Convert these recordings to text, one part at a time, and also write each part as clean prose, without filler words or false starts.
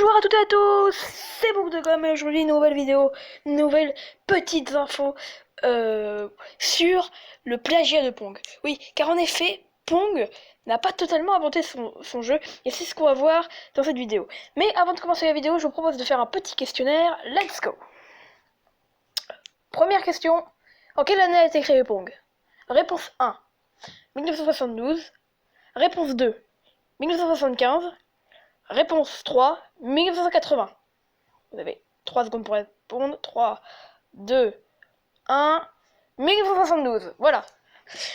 Bonjour à toutes et à tous, c'est Book2Come et aujourd'hui nouvelle vidéo, nouvelles petites infos sur le plagiat de Pong. Oui, car en effet, Pong n'a pas totalement inventé son jeu et c'est ce qu'on va voir dans cette vidéo. Mais avant de commencer la vidéo, je vous propose de faire un petit questionnaire, let's go. Première question, en quelle année a été créé Pong? Réponse 1, 1972. Réponse 2, 1975. Réponse 3, 1980. Vous avez 3 secondes pour répondre. 3, 2, 1, 1972. Voilà.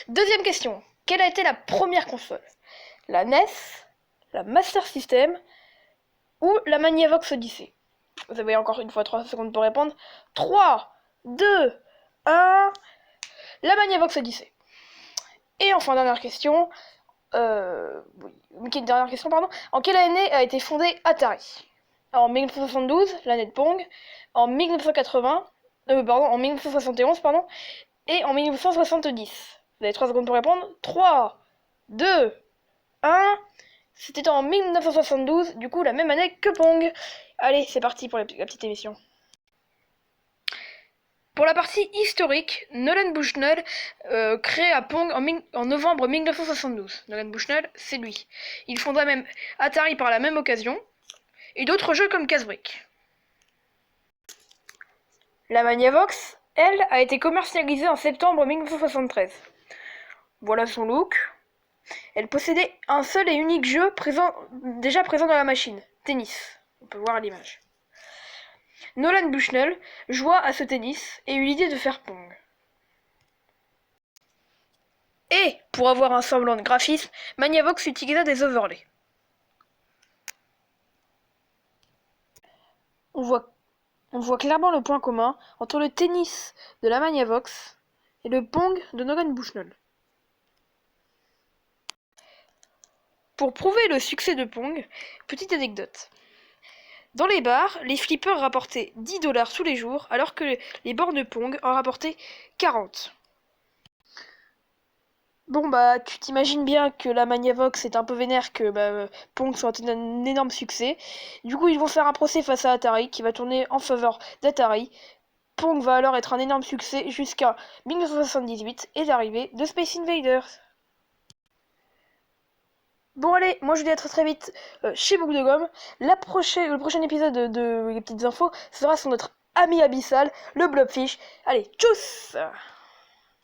Deuxième question. Quelle a été la première console? La NES, la Master System ou la Magnavox Odyssey? Vous avez encore une fois 3 secondes pour répondre. 3, 2, 1, la Magnavox Odyssey. Et enfin, dernière question. Dernière question, pardon. En quelle année a été fondée Atari? En 1972, l'année de Pong, en 1980, en 1971, et en 1970. Vous avez 3 secondes pour répondre. 3, 2, 1. C'était en 1972, du coup la même année que Pong. Allez, c'est parti pour la petite émission. Pour la partie historique, Nolan Bushnell créa Pong en novembre 1972. Nolan Bushnell, c'est lui. Il fonda même Atari par la même occasion, et d'autres jeux comme Casbrick. La Magnavox, elle, a été commercialisée en septembre 1973. Voilà son look. Elle possédait un seul et unique jeu déjà présent dans la machine, tennis. On peut voir l'image. Nolan Bushnell joua à ce tennis et eut l'idée de faire Pong. Et, pour avoir un semblant de graphisme, Magnavox utilisa des overlays. On voit clairement le point commun entre le tennis de la Magnavox et le Pong de Nolan Bushnell. Pour prouver le succès de Pong, petite anecdote. Dans les bars, les flippers rapportaient 10 $ tous les jours, alors que les bornes de Pong en rapportaient 40. Bon bah, tu t'imagines bien que la Magnavox est un peu vénère que Pong soit un énorme succès. Du coup, ils vont faire un procès face à Atari qui va tourner en faveur d'Atari. Pong va alors être un énorme succès jusqu'à 1978 et l'arrivée de Space Invaders. Bon allez, moi je vous dis à très vite chez Book2Come. Le prochain épisode de Les Petites Infos sera sur notre ami abyssal, le Blobfish. Allez, tchuss!